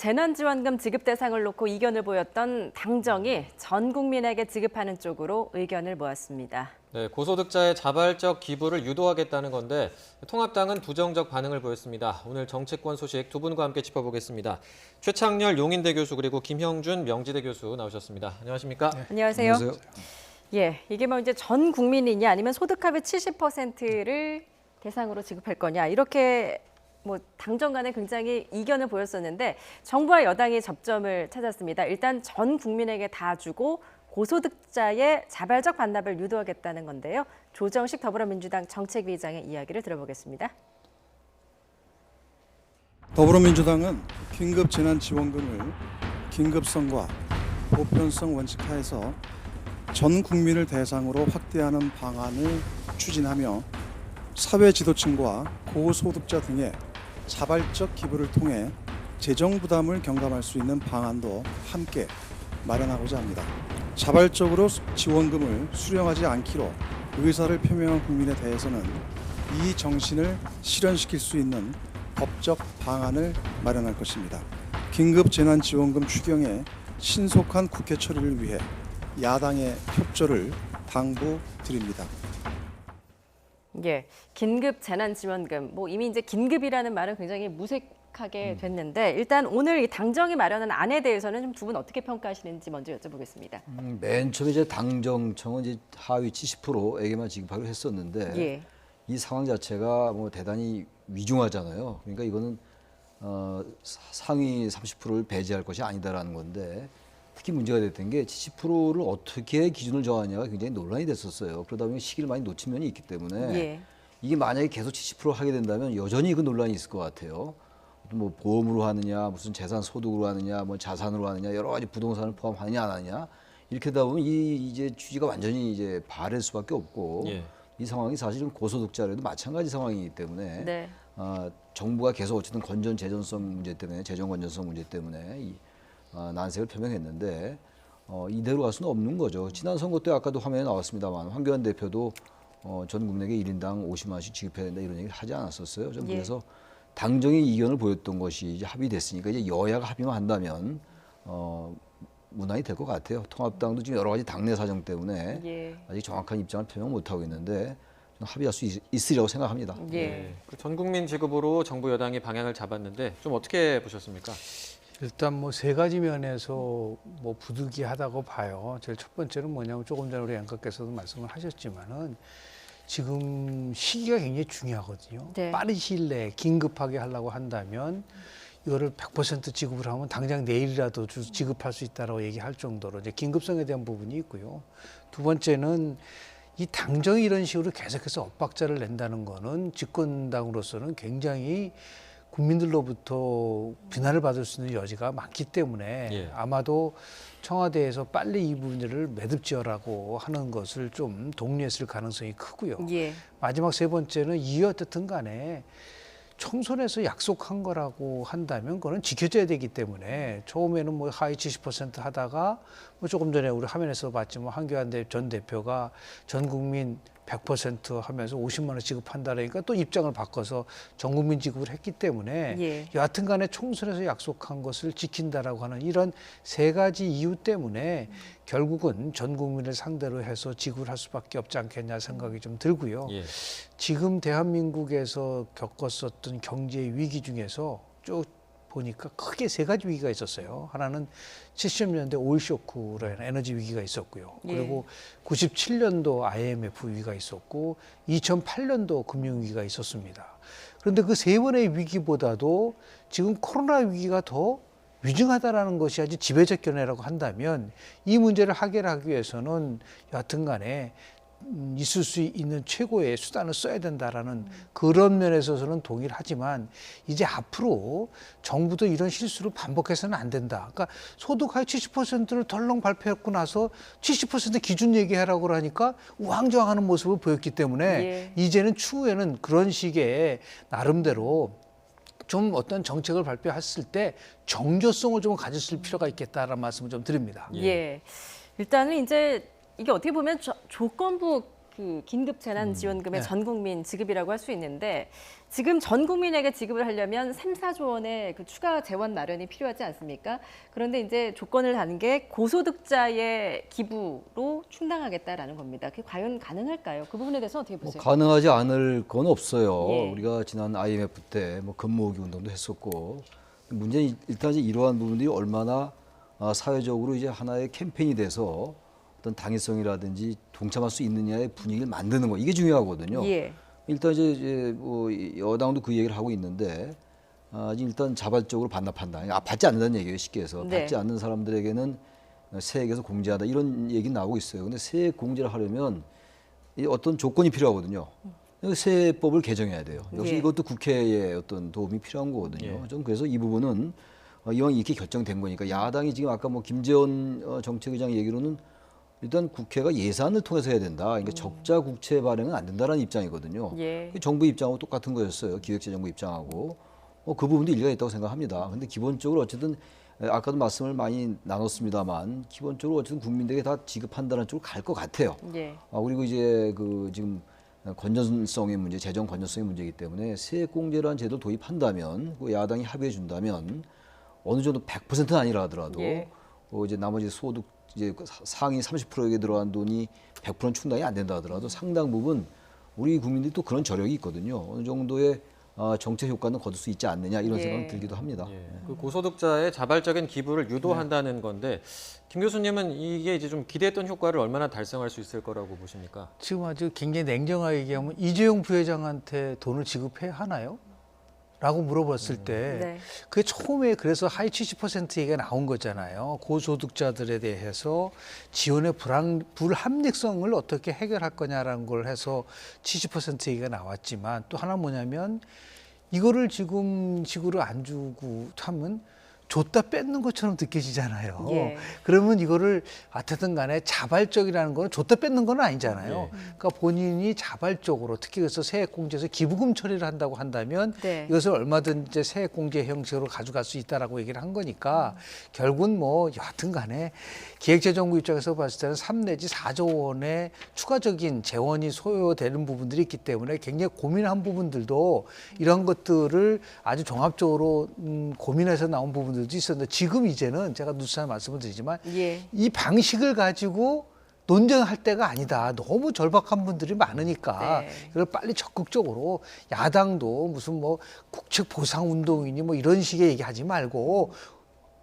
재난지원금 지급 대상을 놓고 이견을 보였던 당정이 전 국민에게 지급하는 쪽으로 의견을 모았습니다. 네, 고소득자의 자발적 기부를 유도하겠다는 건데 통합당은 부정적 반응을 보였습니다. 오늘 정치권 소식 두 분과 함께 짚어보겠습니다. 최창렬 용인대 교수 그리고 김형준 명지대 교수 나오셨습니다. 안녕하십니까? 네. 안녕하세요. 예, 이게 뭐 이제 전 국민이냐 아니면 소득합의 70%를 대상으로 지급할 거냐 이렇게 뭐 당정 간에 굉장히 이견을 보였었는데 정부와 여당이 접점을 찾았습니다. 일단 전 국민에게 다 주고 고소득자의 자발적 반납을 유도하겠다는 건데요. 조정식 더불어민주당 정책위의장의 이야기를 들어보겠습니다. 더불어민주당은 긴급재난지원금을 긴급성과 보편성 원칙하에서 전 국민을 대상으로 확대하는 방안을 추진하며 사회 지도층과 고소득자 등의 자발적 기부를 통해 재정 부담을 경감할 수 있는 방안도 함께 마련하고자 합니다. 자발적으로 지원금을 수령하지 않기로 의사를 표명한 국민에 대해서는 이 정신을 실현시킬 수 있는 법적 방안을 마련할 것입니다. 긴급재난지원금 추경의 신속한 국회 처리를 위해 야당의 협조를 당부드립니다. 예, 긴급 재난지원금. 뭐 이미 이제 긴급이라는 말은 굉장히 무색하게 됐는데 일단 오늘 이 당정이 마련한 안에 대해서는 좀 두 분 어떻게 평가하시는지 먼저 여쭤보겠습니다. 맨 처음에 이제 당정청은 이제 하위 70%에게만 지급하기로 했었는데 예. 이 상황 자체가 뭐 대단히 위중하잖아요. 그러니까 이거는 상위 30%를 배제할 것이 아니다라는 건데 특히 문제가 됐던 게 70%를 어떻게 기준을 정하냐가 굉장히 논란이 됐었어요. 그러다 보니 시기를 많이 놓친 면이 있기 때문에 예. 이게 만약에 계속 70% 하게 된다면 여전히 그 논란이 있을 것 같아요. 뭐 보험으로 하느냐, 무슨 재산 소득으로 하느냐, 뭐 자산으로 하느냐, 여러 가지 부동산을 포함하느냐 안 하느냐 이렇게 하다 보면 이제 취지가 완전히 이제 발할 수밖에 없고 예. 이 상황이 사실은 고소득자라도 마찬가지 상황이기 때문에 네. 정부가 계속 어쨌든 건전 재정성 문제 때문에 재정 건전성 문제 때문에 난색을 표명했는데 이대로 갈 수는 없는 거죠. 지난 선거 때 아까도 화면에 나왔습니다만 황교안 대표도 전 국민에게 1인당 50만 원씩 지급해야 된다 이런 얘기를 하지 않았었어요. 좀 예. 그래서 당정이 이견을 보였던 것이 이제 합의됐으니까 이제 여야가 합의만 한다면 무난히 될 것 같아요. 통합당도 지금 여러 가지 당내 사정 때문에 예. 아직 정확한 입장을 표명 못 하고 있는데 좀 합의할 수 있으리라고 생각합니다. 예. 전 국민 지급으로 정부 여당이 방향을 잡았는데 좀 어떻게 보셨습니까? 일단 뭐 세 가지 면에서 뭐 부득이하다고 봐요. 제일 첫 번째는 뭐냐면 조금 전에 우리 앵커께서도 말씀을 하셨지만은 지금 시기가 굉장히 중요하거든요. 네. 빠른 시일 내에 긴급하게 하려고 한다면 이거를 100% 지급을 하면 당장 내일이라도 지급할 수 있다라고 얘기할 정도로 이제 긴급성에 대한 부분이 있고요. 두 번째는 이 당정이 이런 식으로 계속해서 엇박자를 낸다는 거는 집권당으로서는 굉장히 국민들로부터 비난을 받을 수 있는 여지가 많기 때문에 예. 아마도 청와대에서 빨리 이 문제를 매듭지어라고 하는 것을 좀 독려했을 가능성이 크고요. 예. 마지막 세 번째는 이게 어떻든 간에 총선에서 약속한 거라고 한다면 그거는 지켜져야 되기 때문에 처음에는 뭐 하위 70% 하다가 뭐 조금 전에 우리 화면에서 봤지만 황교안 전 대표가 전 국민 100% 하면서 50만 원 지급한다니까 또 입장을 바꿔서 전 국민 지급을 했기 때문에 예. 여하튼 간에 총선에서 약속한 것을 지킨다라고 하는 이런 세 가지 이유 때문에 결국은 전 국민을 상대로 해서 지급을 할 수밖에 없지 않겠냐 생각이 좀 들고요. 예. 지금 대한민국에서 겪었었던 경제 위기 중에서 쭉 보니까 크게 세 가지 위기가 있었어요. 하나는 70년대 오일 쇼크로 인한 에너지 위기가 있었고요. 예. 그리고 97년도 IMF 위기가 있었고 2008년도 금융 위기가 있었습니다. 그런데 그 세 번의 위기보다도 지금 코로나 위기가 더 위중하다라는 것이 아주 지배적 견해라고 한다면 이 문제를 해결하기 위해서는 여하튼 간에 있을 수 있는 최고의 수단을 써야 된다라는 그런 면에서는 동의를 하지만 이제 앞으로 정부도 이런 실수를 반복해서는 안 된다. 그러니까 소득 하위 70%를 덜렁 발표했고 나서 70% 기준 얘기하라고 하니까 우왕좌왕하는 모습을 보였기 때문에 예. 이제는 추후에는 그런 식의 나름대로 좀 어떤 정책을 발표했을 때 정교성을 좀 가졌을 필요가 있겠다라는 말씀을 좀 드립니다. 예. 일단은 이제 이게 어떻게 보면 조건부 그 긴급 재난 지원금의 네. 전 국민 지급이라고 할 수 있는데 지금 전 국민에게 지급을 하려면 3, 4조 원의 그 추가 재원 마련이 필요하지 않습니까? 그런데 이제 조건을 다는 게 고소득자의 기부로 충당하겠다라는 겁니다. 그게 과연 가능할까요? 그 부분에 대해서 어떻게 뭐 보세요? 가능하지 않을 건 없어요. 예. 우리가 지난 IMF 때 뭐 금모으기 운동도 했었고 문제는 일단 이제 이러한 부분들이 얼마나 사회적으로 이제 하나의 캠페인이 돼서 어떤 당위성이라든지 동참할 수 있느냐의 분위기를 만드는 거 이게 중요하거든요. 예. 일단 이제 뭐 여당도 그 얘기를 하고 있는데 일단 자발적으로 반납한다. 받지 않는다는 얘기예요. 쉽게 해서 네. 받지 않는 사람들에게는 세액에서 공제하다 이런 얘기 나오고 있어요. 근데 세액 공제를 하려면 이 어떤 조건이 필요하거든요. 세법을 개정해야 돼요. 역시 예. 이것도 국회의 어떤 도움이 필요한 거거든요. 좀 그래서 이 부분은 이왕 이렇게 결정된 거니까 야당이 지금 아까 뭐 김재원 정책의장 얘기로는 일단 국회가 예산을 통해서 해야 된다. 그러니까 적자 국채 발행은 안 된다라는 입장이거든요. 예. 정부 입장하고 똑같은 거였어요. 기획재정부 입장하고 그 부분도 일리가 있다고 생각합니다. 근데 기본적으로 어쨌든 아까도 말씀을 많이 나눴습니다만 기본적으로 어쨌든 국민들에게 다 지급한다는 쪽으로 갈 것 같아요. 예. 그리고 이제 그 지금 건전성의 문제, 재정 건전성의 문제이기 때문에 세액공제라는 제도를 도입한다면 그 야당이 합의해 준다면 어느 정도 100%는 아니라 하더라도 예. 이제 나머지 소득 이제 상위 30%에게 들어간 돈이 100%는 충당이 안 된다 하더라도 상당 부분 우리 국민들이 또 그런 저력이 있거든요. 어느 정도의 정책 효과는 거둘 수 있지 않느냐 이런 예. 생각이 들기도 합니다. 예, 그 고소득자의 자발적인 기부를 유도한다는 건데 김 교수님은 이게 이제 좀 기대했던 효과를 얼마나 달성할 수 있을 거라고 보십니까? 지금 아주 굉장히 냉정하게 얘기하면 이재용 부회장한테 돈을 지급해야 하나요? 라고 물어봤을 때 네. 그게 처음에 그래서 하위 70% 얘기가 나온 거잖아요. 고소득자들에 대해서 지원의 불합리성을 어떻게 해결할 거냐라는 걸 해서 70% 얘기가 나왔지만 또 하나 뭐냐면 이거를 지금 식으로 안 주고 하면 줬다 뺏는 것처럼 느껴지잖아요. 예. 그러면 이거를 어쨌든 간에 자발적이라는 거는 줬다 뺏는 건 아니잖아요. 그러니까 본인이 자발적으로 특히 그래서 세액공제에서 기부금 처리를 한다고 한다면 네. 이것을 얼마든지 세액공제 형식으로 가져갈 수 있다라고 얘기를 한 거니까 결국은 뭐 여하튼 간에 기획재정부 입장에서 봤을 때는 3 내지 4조 원의 추가적인 재원이 소요되는 부분들이 있기 때문에 굉장히 고민한 부분들도 이런 것들을 아주 종합적으로 고민해서 나온 부분들도 있었는데 지금 이제는 제가 누차 말씀을 드리지만 예. 이 방식을 가지고 논쟁할 때가 아니다. 너무 절박한 분들이 많으니까 네. 이걸 빨리 적극적으로 야당도 무슨 뭐 국책 보상 운동이니 뭐 이런 식의 얘기하지 말고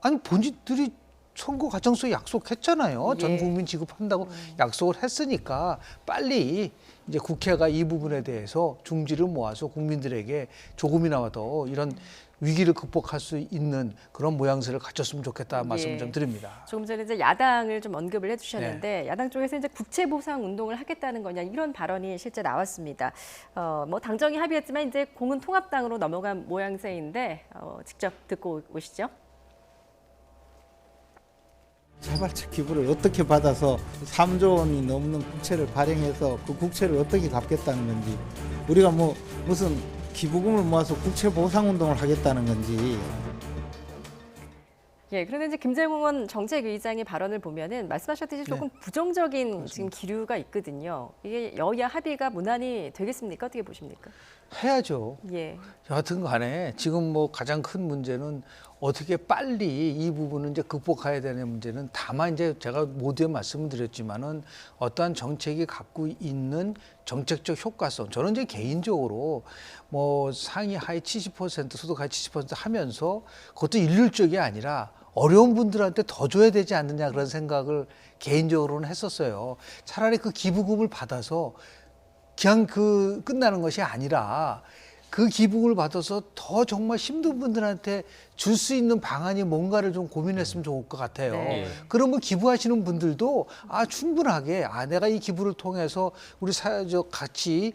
아니 본인들이 선거 과정 속에 약속했잖아요. 예. 전 국민 지급한다고 약속을 했으니까 빨리 이제 국회가 이 부분에 대해서 중지를 모아서 국민들에게 조금이나마 더 이런 위기를 극복할 수 있는 그런 모양새를 갖췄으면 좋겠다 말씀을 예. 좀 드립니다. 조금 전에 이제 야당을 좀 언급을 해주셨는데 야당 쪽에서 이제 국채 보상 운동을 하겠다는 거냐 이런 발언이 실제 나왔습니다. 뭐 당정이 합의했지만 이제 공은 통합당으로 넘어간 모양새인데 직접 듣고 오시죠. 자발적 기부를 어떻게 받아서 3조 원이 넘는 국채를 발행해서 그 국채를 어떻게 갚겠다는 건지 우리가 뭐 무슨 기부금을 모아서 국채 보상 운동을 하겠다는 건지 예, 그런데 이제 김재원 정책의장의 발언을 보면은 말씀하셨듯이 조금 부정적인 지금 기류가 있거든요. 이게 여야 합의가 무난히 되겠습니까? 어떻게 보십니까? 해야죠. 예. 여하튼 간에 지금 뭐 가장 큰 문제는 어떻게 빨리 이 부분을 이제 극복해야 되는 문제는 다만 이제 제가 모두에 말씀을 드렸지만은 어떠한 정책이 갖고 있는 정책적 효과성 저는 이제 개인적으로 뭐 상위 하위 70% 소득 하위 70% 하면서 그것도 일률적이 아니라 어려운 분들한테 더 줘야 되지 않느냐 그런 생각을 개인적으로는 했었어요. 차라리 그 기부금을 받아서 그냥 그 끝나는 것이 아니라 그 기부금을 받아서 더 정말 힘든 분들한테 줄 수 있는 방안이 뭔가를 좀 고민했으면 좋을 것 같아요. 네. 그러면 기부하시는 분들도 충분하게 내가 이 기부를 통해서 우리 사회적 같이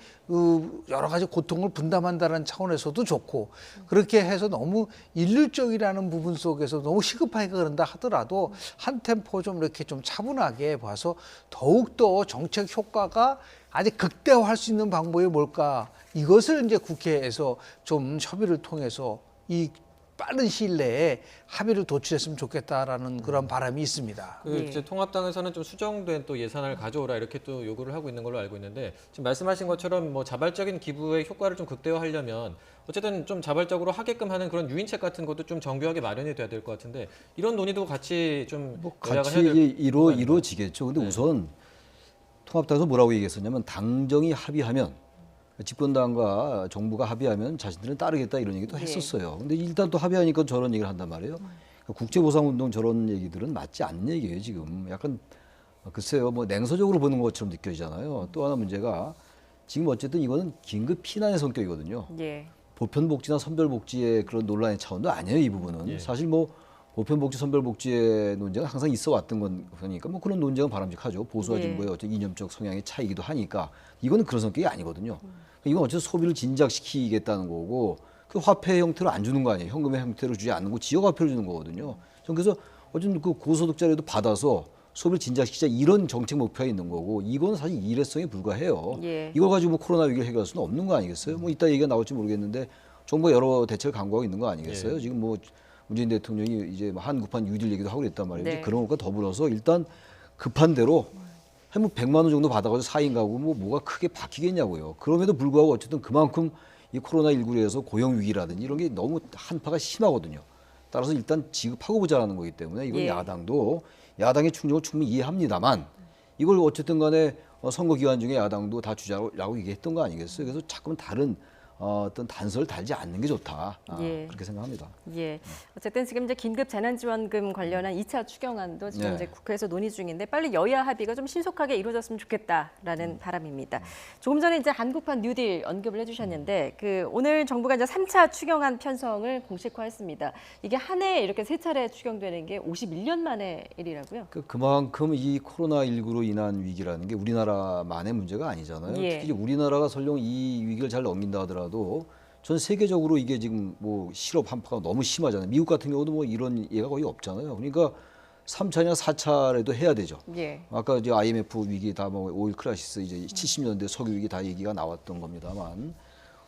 여러 가지 고통을 분담한다는 차원에서도 좋고 그렇게 해서 너무 일률적이라는 부분 속에서 너무 시급하게 그런다 하더라도 한 템포 좀 이렇게 좀 차분하게 봐서 더욱더 정책 효과가 아직 극대화할 수 있는 방법이 뭘까? 이것을 이제 국회에서 좀 협의를 통해서 이 빠른 시일 내에 합의를 도출했으면 좋겠다라는 그런 바람이 있습니다. 그 예. 이제 통합당에서는 좀 수정된 또 예산을 가져오라 이렇게 또 요구를 하고 있는 걸로 알고 있는데 지금 말씀하신 것처럼 뭐 자발적인 기부의 효과를 좀 극대화하려면 어쨌든 좀 자발적으로 하게끔 하는 그런 유인책 같은 것도 좀 정교하게 마련이 돼야 될 것 같은데 이런 논의도 같이 좀 뭐 여야가 같이 해야 될 이루어지겠죠. 근데 네. 우선 통합당에서 뭐라고 얘기했었냐면 당정이 합의하면 집권당과 정부가 합의하면 자신들은 따르겠다 이런 얘기도 예. 했었어요. 근데 일단 또 합의하니까 저런 얘기를 한단 말이에요. 그러니까 국제보상운동 저런 얘기들은 맞지 않는 얘기예요. 지금 약간 글쎄요, 뭐 냉소적으로 보는 것처럼 느껴지잖아요. 또 하나 문제가 지금 어쨌든 이거는 긴급 피난의 성격이거든요. 예. 보편복지나 선별복지의 그런 논란의 차원도 아니에요. 이 부분은 예. 사실 뭐 보편복지, 선별복지의 논쟁은 항상 있어 왔던 거니까 뭐 그런 논쟁은 바람직하죠. 보수와 예. 진보의 어떤 이념적 성향의 차이기도 하니까 이거는 그런 성격이 아니거든요. 이건 어쨌든 소비를 진작시키겠다는 거고 그 화폐 형태로 안 주는 거 아니에요. 현금의 형태로 주지 않는 거 지역 화폐로 주는 거거든요. 전 그래서 어쨌든 그 고소득자라도 받아서 소비를 진작시키자 이런 정책 목표가 있는 거고 이건 사실 일회성에 불과해요. 예. 이걸 가지고 뭐 코로나 위기를 해결할 수는 없는 거 아니겠어요? 뭐 이따 얘기가 나올지 모르겠는데 정부가 여러 대책을 강구하고 있는 거 아니겠어요? 예. 지금 뭐 문재인 대통령이 이제 뭐 한급한 뉴딜 얘기도 하고 그랬단 말이에요. 네. 이제 그런 것과 더불어서 일단 급한 대로 한 100만 원 정도 받아가지고 4인 가구 뭐가 크게 바뀌겠냐고요. 그럼에도 불구하고 어쨌든 그만큼 이 코로나19로 해서 고용 위기라든지 이런 게 너무 한파가 심하거든요. 따라서 일단 지급하고 보자라는 거기 때문에 이건 예. 야당의 충정을 충분히 이해합니다만 이걸 어쨌든 간에 선거 기간 중에 야당도 다 주자라고 얘기했던 거 아니겠어요? 그래서 자꾸만 다른 어떤 단서를 달지 않는 게 좋다. 예. 그렇게 생각합니다. 예. 어쨌든 지금 이제 긴급 재난지원금 관련한 2차 추경안도 지금 네. 이제 국회에서 논의 중인데 빨리 여야 합의가 좀 신속하게 이루어졌으면 좋겠다라는 바람입니다. 조금 전에 이제 한국판 뉴딜 언급을 해주셨는데 그 오늘 정부가 이제 3차 추경안 편성을 공식화했습니다. 이게 한 해에 이렇게 3차례 추경되는 게 51년 만의 일이라고요? 그만큼 이 코로나19로 인한 위기라는 게 우리나라만의 문제가 아니잖아요. 예. 특히 이제 우리나라가 설령 이 위기를 잘 넘긴다 하더라도 전 세계적으로 이게 지금 뭐 실업 한파가 너무 심하잖아요. 미국 같은 경우도 뭐 이런 예가 거의 없잖아요. 그러니까 3차냐 4차라도 해야 되죠. 예. 아까 이제 IMF 위기 다 뭐 오일 크라이시스 이제 70년대 석유 위기 다 얘기가 나왔던 겁니다만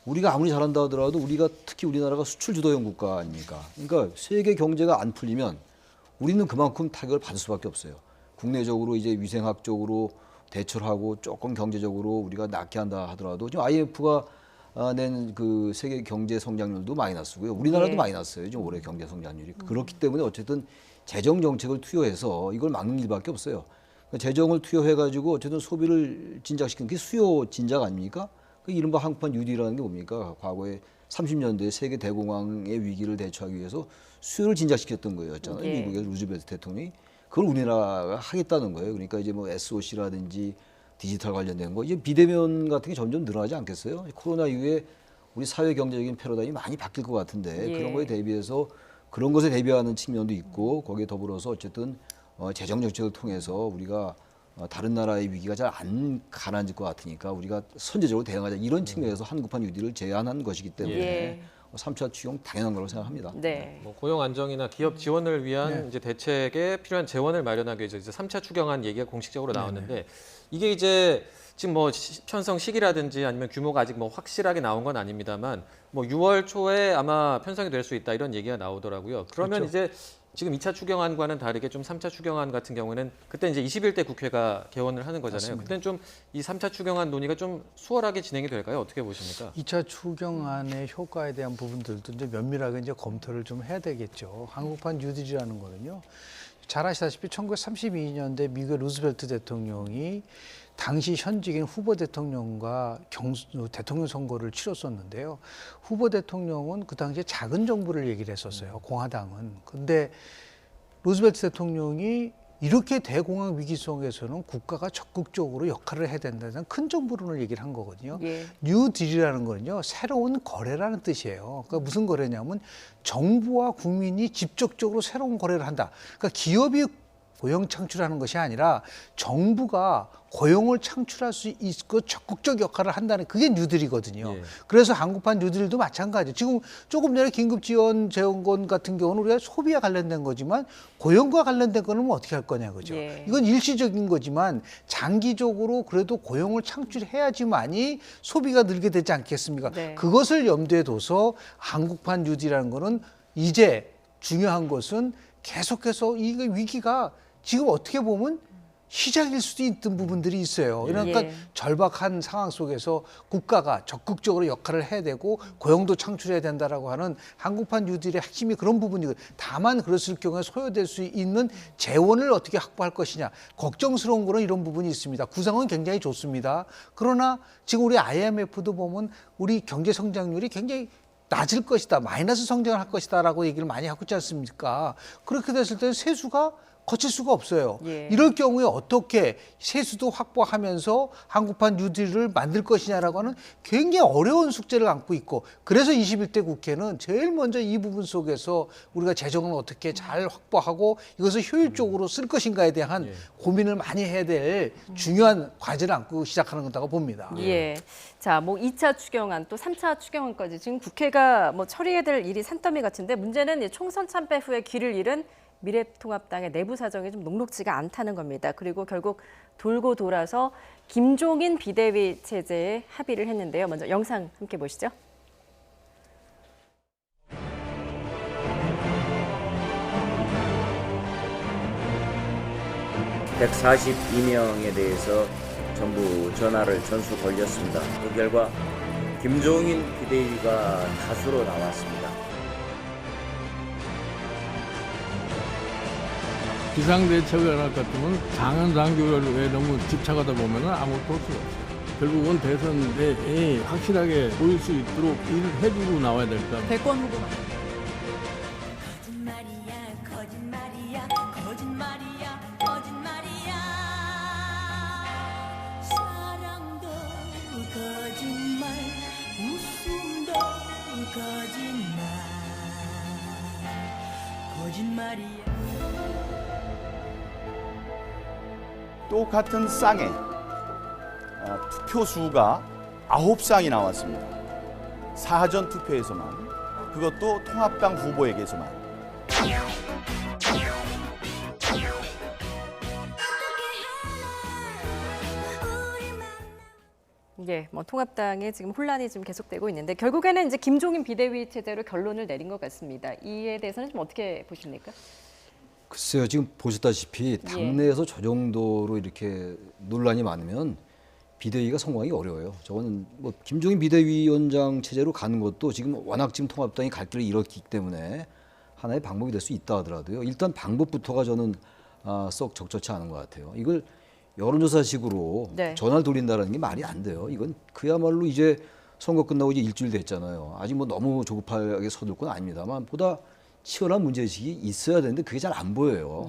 우리가 아무리 잘한다 하더라도 우리가 특히 우리나라가 수출 주도형 국가 아닙니까? 그러니까 세계 경제가 안 풀리면 우리는 그만큼 타격을 받을 수밖에 없어요. 국내적으로 이제 위생학적으로 대처를 하고 조금 경제적으로 우리가 낫게 한다 하더라도 지금 IMF가 낸 그 세계 경제 성장률도 마이너스고요. 우리나라도 예. 마이너스예요. 지금 올해 경제 성장률이. 그렇기 때문에 어쨌든 재정 정책을 투여해서 이걸 막는 일밖에 없어요. 그러니까 재정을 투여해 가지고 어쨌든 소비를 진작시키는 게 수요 진작 아닙니까? 그 이른바 한국판 뉴딜이라는 게 뭡니까? 과거에 30년대 세계 대공황의 위기를 대처하기 위해서 수요를 진작시켰던 거였잖아요. 예. 미국의 루즈벨트 대통령이. 그걸 우리나라가 하겠다는 거예요. 그러니까 이제 뭐 SOC라든지 디지털 관련된 거 이제 비대면 같은 게 점점 늘어나지 않겠어요? 코로나 이후에 우리 사회 경제적인 패러다임이 많이 바뀔 것 같은데 예. 그런 거에 대비해서 그런 것에 대비하는 측면도 있고 거기에 더불어서 어쨌든 재정 정책을 통해서 우리가 다른 나라의 위기가 잘 안 가라앉을 것 같으니까 우리가 선제적으로 대응하자 이런 측면에서 한국판 뉴딜을 제안한 것이기 때문에 예. 3차 추경 당연한 거라고 생각합니다. 네. 뭐 고용 안정이나 기업 지원을 위한 이제 대책에 필요한 재원을 마련하기 위해서 이제 3차 추경안 얘기가 공식적으로 나왔는데 이게 이제 지금 뭐 편성 시기라든지 아니면 규모가 아직 뭐 확실하게 나온 건 아닙니다만 뭐 6월 초에 아마 편성이 될 수 있다 이런 얘기가 나오더라고요. 그러면 그렇죠. 이제 지금 2차 추경안과는 다르게 좀 3차 추경안 같은 경우는 그때 이제 21대 국회가 개원을 하는 거잖아요. 그때는 좀 이 3차 추경안 논의가 좀 수월하게 진행이 될까요? 어떻게 보십니까? 2차 추경안의 효과에 대한 부분들도 이제 면밀하게 이제 검토를 좀 해야 되겠죠. 한국판 뉴딜이라는 거는요. 잘 아시다시피 1932년대 미국의 루즈벨트 대통령이 당시 현직인 후보 대통령과 대통령 선거를 치렀었는데요. 후보 대통령은 그 당시에 작은 정부를 얘기를 했었어요. 공화당은. 근데 루즈벨트 대통령이 이렇게 대공황 위기 속에서는 국가가 적극적으로 역할을 해야 된다는 큰 정부론을 얘기를 한 거거든요. 예. 뉴딜이라는 거는요, 새로운 거래라는 뜻이에요. 그러니까 무슨 거래냐면 정부와 국민이 직접적으로 새로운 거래를 한다. 그러니까 기업이 고용 창출하는 것이 아니라 정부가 고용을 창출할 수 있고 적극적 역할을 한다는 그게 뉴딜이거든요. 예. 그래서 한국판 뉴딜도 마찬가지예요. 지금 조금 전에 긴급지원재원권 같은 경우는 우리가 소비와 관련된 거지만 고용과 관련된 거는 뭐 어떻게 할 거냐 그죠. 예. 이건 일시적인 거지만 장기적으로 그래도 고용을 창출해야지만이 소비가 늘게 되지 않겠습니까? 네. 그것을 염두에 둬서 한국판 뉴딜이라는 거는 이제 중요한 것은 계속해서 이 위기가 지금 어떻게 보면 시작일 수도 있던 부분들이 있어요. 그러니까 예. 절박한 상황 속에서 국가가 적극적으로 역할을 해야 되고 고용도 창출해야 된다라고 하는 한국판 뉴딜의 핵심이 그런 부분이고, 다만 그랬을 경우에 소요될 수 있는 재원을 어떻게 확보할 것이냐, 걱정스러운 거는 이런 부분이 있습니다. 구상은 굉장히 좋습니다. 그러나 지금 우리 IMF도 보면 우리 경제 성장률이 굉장히 낮을 것이다, 마이너스 성장을 할 것이다라고 얘기를 많이 하고 있지 않습니까? 그렇게 됐을 때 세수가 거칠 수가 없어요. 예. 이럴 경우에 어떻게 세수도 확보하면서 한국판 뉴딜을 만들 것이냐라고 하는 굉장히 어려운 숙제를 안고 있고, 그래서 21대 국회는 제일 먼저 이 부분 속에서 우리가 재정을 어떻게 잘 확보하고 이것을 효율적으로 쓸 것인가에 대한 고민을 많이 해야 될 중요한 과제를 안고 시작하는 거다고 봅니다. 예. 자, 뭐 2차 추경안 또 3차 추경안까지 지금 국회가 뭐 처리해야 될 일이 산더미 같은데, 문제는 이 총선 참패 후에 길을 잃은 미래통합당의 내부 사정이 좀 녹록지가 않다는 겁니다. 그리고 결국 돌고 돌아서 김종인 비대위 체제에 합의를 했는데요. 먼저 영상 함께 보시죠. (142명에) 대해서 전부 전화를 전수 돌렸습니다. 그 결과 김종인 비대위가 다수로 나왔습니다. 비상대책을 할 것 같으면 당헌 당규에 너무 집착하다 보면 아무것도 할 수가 없어요. 결국은 대선 내에 확실하게 보일 수 있도록 일을 해주고 나와야 될 것 같아요. 대권 후보가 거짓말이야 거짓말이야 거짓말이야 거짓말이야 사랑도 거짓말 웃음도 거짓말 거짓말이야. 똑같은 쌍에 투표수가 9쌍이 나왔습니다. 사전 투표에서만, 그것도 통합당 후보에게서만. 예, 뭐 통합당에 지금 혼란이 좀 계속되고 있는데, 결국에는 이제 김종인 비대위 체제로 결론을 내린 것 같습니다. 이에 대해서는 좀 어떻게 보십니까? 글쎄요, 지금 보셨다시피 당내에서 저 정도로 이렇게 논란이 많으면 비대위가 성공하기 어려워요. 저거는 뭐 김종인 비대위원장 체제로 가는 것도 지금 워낙 지금 통합당이 갈 길을 잃었기 때문에 하나의 방법이 될 수 있다 하더라도요. 일단 방법부터가 저는 썩 적절치 않은 것 같아요. 이걸 여론조사식으로 전화를 돌린다는 게 말이 안 돼요. 이건 그야말로 이제 선거 끝나고 이제 일주일 됐잖아요. 아직 뭐 너무 조급하게 서둘 건 아닙니다만 보다 치열한 문제의식이 있어야 되는데 그게 잘 안 보여요.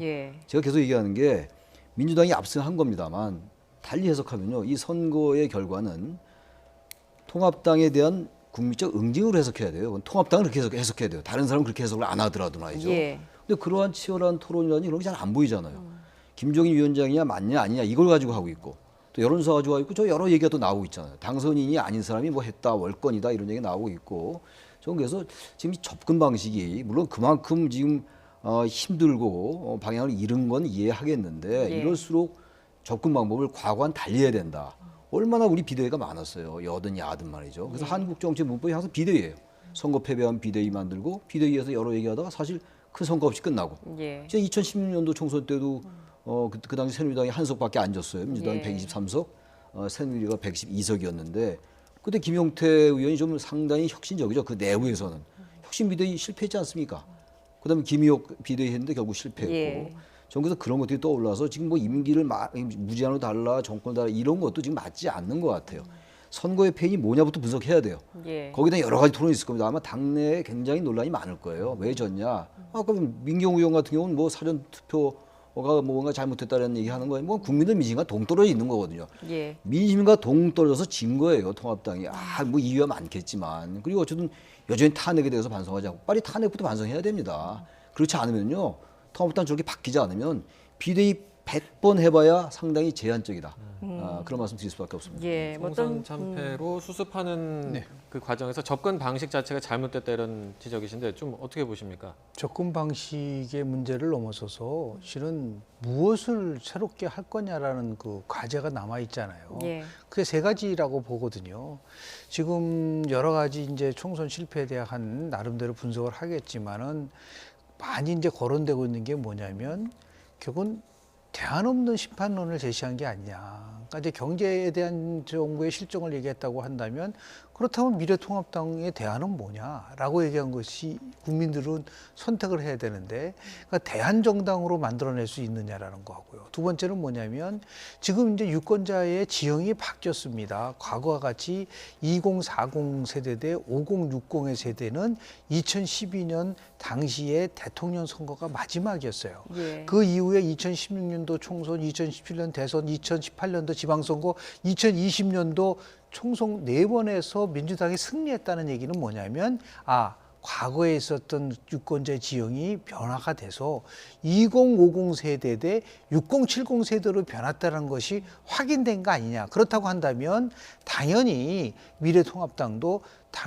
제가 계속 얘기하는 게 민주당이 압승한 겁니다만 달리 해석하면요. 이 선거의 결과는 통합당에 대한 국민적 응징으로 해석해야 돼요. 그건 통합당은 그렇게 해석해야 돼요. 다른 사람은 그렇게 해석을 안 하더라도 말이죠. 근데 그러한 치열한 토론이라니 이런 게 잘 안 보이잖아요. 김종인 위원장이냐 맞냐 아니냐 이걸 가지고 하고 있고, 또 여론조사 가지고 하고 있고, 저 여러 얘기가 또 나오고 있잖아요. 당선인이 아닌 사람이 뭐 했다, 월권이다 이런 얘기 나오고 있고. 저는 그래서 지금 이 접근 방식이 물론 그만큼 지금 힘들고 방향을 잃은 건 이해하겠는데 이럴수록 접근 방법을 과거와는 달리 해야 된다. 얼마나 우리 비대위가 많았어요. 여든 야든 말이죠. 그래서 한국 정치 문법이 항상 비대위예요. 선거 패배한 비대위 만들고 비대위에서 여러 얘기하다가 사실 큰 성과 없이 끝나고. 제가 2016년도 총선 때도 그 당시 새누리당이 한석밖에 안 졌어요. 민주당이 123석, 새누리가 112석이었는데 그때 김용태 의원이 좀 상당히 혁신적이죠. 그 내부에서는 혁신 비대위 실패했지 않습니까? 그다음에 김의옥 비대위 했는데 결국 실패했고. 저는 그래서 그런 것들이 떠올라서 지금 뭐 임기를 무제한으로 달라, 정권 달라 이런 것도 지금 맞지 않는 것 같아요. 선거의 패인이 뭐냐부터 분석해야 돼요. 거기다 여러 가지 토론이 있을 겁니다. 아마 당내에 굉장히 논란이 많을 거예요. 왜 졌냐? 아까 민경우 의원 같은 경우는 뭐 사전 투표가 뭔가 잘못했다는 얘기하는 거예요. 뭐 국민들 민심과 동떨어져 있는 거거든요. 민심과 동떨어져서 진 거예요. 통합당이. 뭐 이유가 많겠지만. 그리고 어쨌든 여전히 탄핵에 대해서 반성하지 않고 빨리 탄핵부터 반성해야 됩니다. 그렇지 않으면요. 통합당 저렇게 바뀌지 않으면 비대위 100번 해봐야 상당히 제한적이다. 그런 말씀 드릴 수밖에 없습니다. 예, 뭐 총선 어떤 참패로 수습하는 네. 그 과정에서 접근 방식 자체가 잘못됐다 이런 지적이신데 좀 어떻게 보십니까? 접근 방식의 문제를 넘어서서 실은 무엇을 새롭게 할 거냐라는 그 과제가 남아 있잖아요. 예. 그게 세 가지라고 보거든요. 지금 여러 가지 이제 총선 실패에 대한 나름대로 분석을 하겠지만은 많이 이제 거론되고 있는 게 뭐냐면 결국은 대안 없는 심판론을 제시한 게 아니냐. 그러니까 이제 경제에 대한 정부의 실정을 얘기했다고 한다면 그렇다면 미래통합당의 대안은 뭐냐라고 얘기한 것이 국민들은 선택을 해야 되는데 그러니까 대안정당으로 만들어낼 수 있느냐라는 거고요. 두 번째는 뭐냐면 지금 이제 유권자의 지형이 바뀌었습니다. 과거와 같이 2040 세대 대 5060의 세대는 2012년 당시에 대통령 선거가 마지막이었어요. 예. 그 이후에 2016년도 총선, 2017년 대선, 2018년도 지방선거, 2020년도 총선 4번에서 민주당이 승리했다는 얘기는 뭐냐면 과거에 있었던 유권자의 지형이 변화가 돼서 2050 세대 대 6070 세대로 변했다는 것이 확인된 거 아니냐. 그렇다고 한다면 당연히 미래통합당도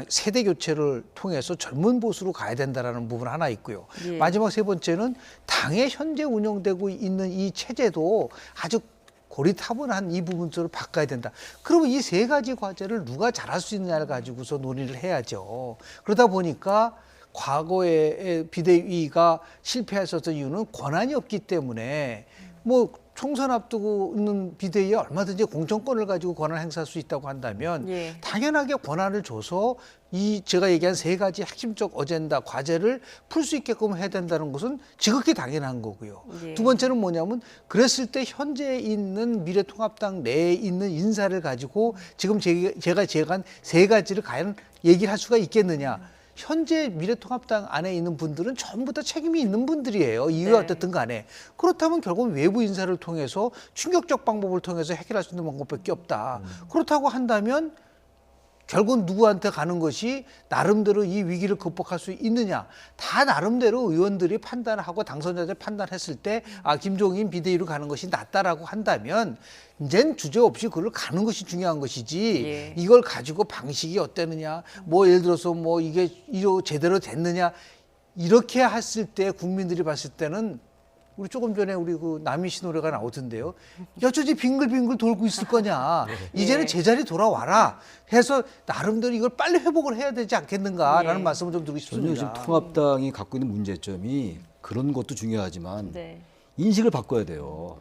세대 교체를 통해서 젊은 보수로 가야 된다는 부분 하나 있고요. 예. 마지막 세 번째는 당의 현재 운영되고 있는 이 체제도 아주 고리타분한 이 부분들을 바꿔야 된다. 그러면 이 세 가지 과제를 누가 잘할 수 있느냐를 가지고서 논의를 해야죠. 그러다 보니까 과거에 비대위가 실패했었던 이유는 권한이 없기 때문에 뭐 총선 앞두고 있는 비대위에 얼마든지 공천권을 가지고 권한을 행사할 수 있다고 한다면 예. 당연하게 권한을 줘서 이 제가 얘기한 세 가지 핵심적 어젠다 과제를 풀 수 있게끔 해야 된다는 것은 지극히 당연한 거고요. 예. 두 번째는 뭐냐면 그랬을 때 현재 있는 미래통합당 내에 있는 인사를 가지고 지금 제가 제가 세 가지를 과연 얘기를 할 수가 있겠느냐. 현재 미래통합당 안에 있는 분들은 전부 다 책임이 있는 분들이에요. 이유가 네. 어떻든 간에. 그렇다면 결국은 외부 인사를 통해서 충격적 방법을 통해서 해결할 수 있는 방법밖에 없다. 그렇다고 한다면 결국은 누구한테 가는 것이 나름대로 이 위기를 극복할 수 있느냐. 다 나름대로 의원들이 판단하고 당선자들 판단했을 때 김종인 비대위로 가는 것이 낫다라고 한다면 이젠 주저없이 그걸 가는 것이 중요한 것이지 예. 이걸 가지고 방식이 어땠느냐. 뭐 예를 들어서 뭐 이게 제대로 됐느냐. 이렇게 했을 때 국민들이 봤을 때는 우리 조금 전에 우리 그 남희 씨 노래가 나오던데요. 여전히 빙글빙글 돌고 있을 거냐. 이제는 예. 제자리 돌아와라 해서 나름대로 이걸 빨리 회복을 해야 되지 않겠는가라는 예. 말씀을 좀 드리고 저는 싶습니다. 지금 통합당이 갖고 있는 문제점이 그런 것도 중요하지만 네. 인식을 바꿔야 돼요.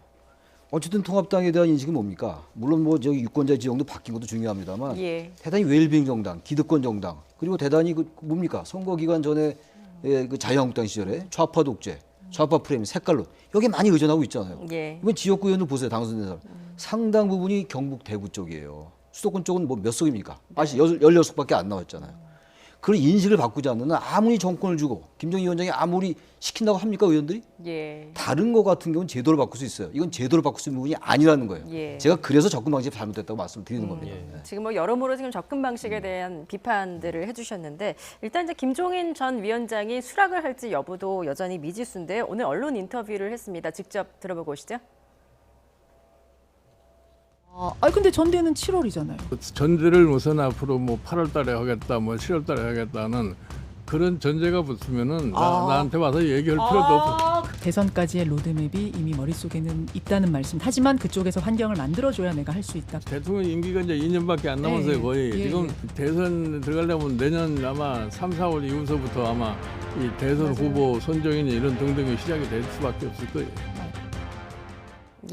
어쨌든 통합당에 대한 인식이 뭡니까? 물론 뭐 저기 유권자 지형도 바뀐 것도 중요합니다만 예. 대단히 웰빙 정당, 기득권 정당 그리고 대단히 그 뭡니까? 선거 기간 전에 그 자유한국당 시절에 좌파 독재, 좌파 프레임, 색깔로 여기 많이 의존하고 있잖아요. 예. 이번 지역구 의원들 보세요. 당선된 사람. 상당 부분이 경북 대구 쪽이에요. 수도권 쪽은 뭐 몇 석입니까? 16석밖에 안 나왔잖아요. 그런 인식을 바꾸지 않는 한 아무리 정권을 주고 김정희 위원장이 아무리 시킨다고 합니까 의원들이? 예. 다른 거 같은 경우는 제도를 바꿀 수 있어요. 이건 제도를 바꿀 수 있는 부분이 아니라는 거예요. 예. 제가 그래서 접근 방식이 잘못됐다고 말씀드리는 겁니다. 네. 지금 뭐 여러모로 지금 접근 방식에 대한 비판들을 해주셨는데 일단 이제 김종인 전 위원장이 수락을 할지 여부도 여전히 미지수인데 오늘 언론 인터뷰를 했습니다. 직접 들어보고 오시죠. 근데 전대는 7월이잖아요. 전제를 우선 앞으로 뭐 8월 달에 하겠다, 뭐 7월 달에 하겠다는 그런 전제가 붙으면은 나한테 와서 얘기할 필요도 없어. 대선까지의 로드맵이 이미 머릿속에는 있다는 말씀. 하지만 그쪽에서 환경을 만들어줘야 내가 할 수 있다. 대통령 임기가 이제 2년밖에 안 남았어요, 예, 거의. 예, 지금 예. 대선 들어가려면 내년 아마 3, 4월 이후서부터 아마 이 대선 후보 선정이나 이런 등등이 시작이 될 수밖에 없을 거예요.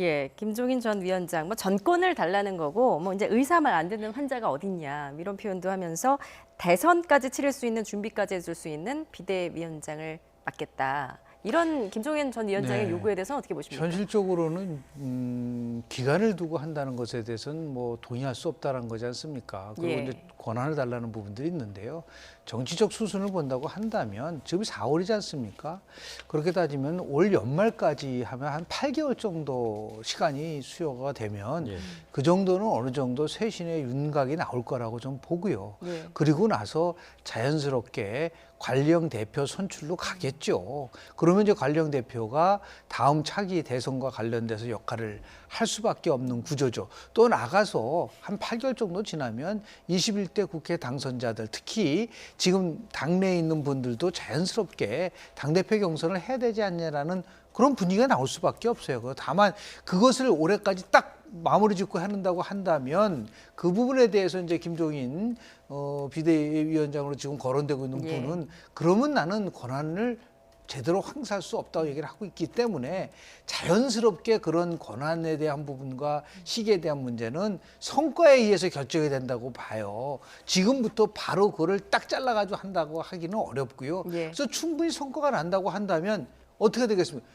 예, 김종인 전 위원장 뭐 전권을 달라는 거고 뭐 이제 의사만 안 듣는 환자가 어딨냐 이런 표현도 하면서 대선까지 치를 수 있는 준비까지 해줄 수 있는 비대위원장을 맡겠다. 이런 김종인 전 위원장의 네. 요구에 대해서는 어떻게 보십니까? 현실적으로는 기간을 두고 한다는 것에 대해서는 뭐 동의할 수 없다는 거지 않습니까? 그리고 예. 이제 권한을 달라는 부분들이 있는데요. 정치적 수순을 본다고 한다면 지금 4월이지 않습니까? 그렇게 따지면 올 연말까지 하면 한 8개월 정도 시간이 수요가 되면 예. 그 정도는 어느 정도 쇄신의 윤곽이 나올 거라고 좀 보고요. 예. 그리고 나서 자연스럽게 관령 대표 선출로 가겠죠. 그러면 이제 관령 대표가 다음 차기 대선과 관련돼서 역할을 할 수밖에 없는 구조죠. 또 나가서 한 8개월 정도 지나면 21대 국회 당선자들, 특히 지금 당내에 있는 분들도 자연스럽게 당대표 경선을 해야 되지 않냐라는 그런 분위기가 나올 수밖에 없어요. 다만 그것을 올해까지 딱 마무리 짓고 한다고 한다면 그 부분에 대해서 이제 김종인 비대위원장으로 지금 거론되고 있는 예. 분은 그러면 나는 권한을 제대로 행사할 수 없다고 얘기를 하고 있기 때문에 자연스럽게 그런 권한에 대한 부분과 시기에 대한 문제는 성과에 의해서 결정이 된다고 봐요. 지금부터 바로 그거를 딱 잘라가지고 한다고 하기는 어렵고요. 예. 그래서 충분히 성과가 난다고 한다면 어떻게 되겠습니까?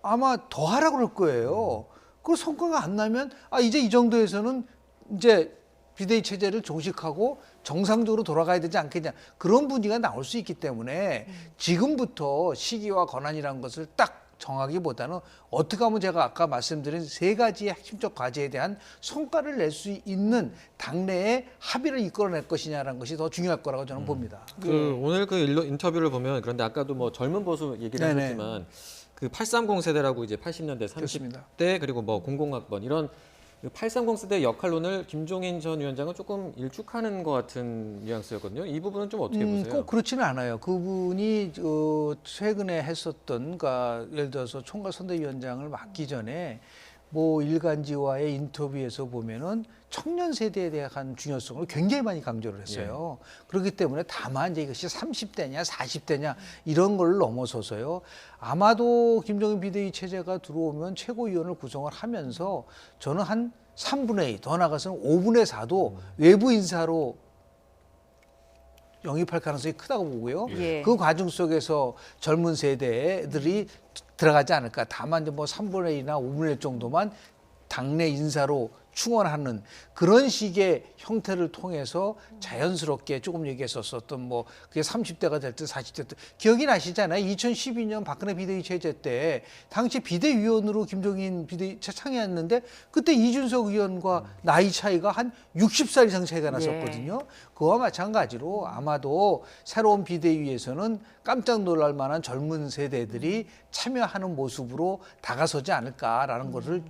아마 더 하라고 그럴 거예요. 그 성과가 안 나면 이제 이 정도에서는 이제 비대위 체제를 종식하고 정상적으로 돌아가야 되지 않겠냐, 그런 분위기가 나올 수 있기 때문에 지금부터 시기와 권한이라는 것을 딱 정하기보다는 어떻게 하면 제가 아까 말씀드린 세 가지의 핵심적 과제에 대한 성과를 낼 수 있는 당내의 합의를 이끌어낼 것이냐라는 것이 더 중요할 거라고 저는 봅니다. 오늘 그 인터뷰를 보면, 그런데 아까도 뭐 젊은 보수 얘기를 네네. 하셨지만 그 830 세대라고 이제 80년대, 30대 그렇습니다. 그리고 뭐 00학번 이런 830 세대 역할론을 김종인 전 위원장은 조금 일축하는 것 같은 뉘앙스였거든요. 이 부분은 좀 어떻게 보세요? 꼭 그렇지는 않아요. 그분이 최근에 했었던, 그러니까 예를 들어서 총괄 선대위원장을 맡기 전에 뭐 일간지와의 인터뷰에서 보면은 청년 세대에 대한 중요성을 굉장히 많이 강조를 했어요. 그렇기 때문에 다만 이제 이것이 30대냐 40대냐 이런 걸 넘어서서요. 아마도 김종인 비대위 체제가 들어오면 최고위원을 구성을 하면서 저는 한 3분의 2, 더 나가서는 5분의 4도 외부 인사로 영입할 가능성이 크다고 보고요. 예. 그 과정 속에서 젊은 세대들이 들어가지 않을까. 다만 이제 뭐 3분의 2나 5분의 1 정도만 당내 인사로 충원하는 그런 식의 형태를 통해서 자연스럽게 조금 얘기했었던 뭐 그게 30대가 될 때 40대 때 기억이 나시잖아요. 2012년 박근혜 비대위 체제 때 당시 비대위원으로 김종인 비대위 창의했는데 그때 이준석 의원과 나이 차이가 한 60살 이상 차이가 났었거든요. 그와 마찬가지로 아마도 새로운 비대위에서는 깜짝 놀랄 만한 젊은 세대들이 참여하는 모습으로 다가서지 않을까라는 것을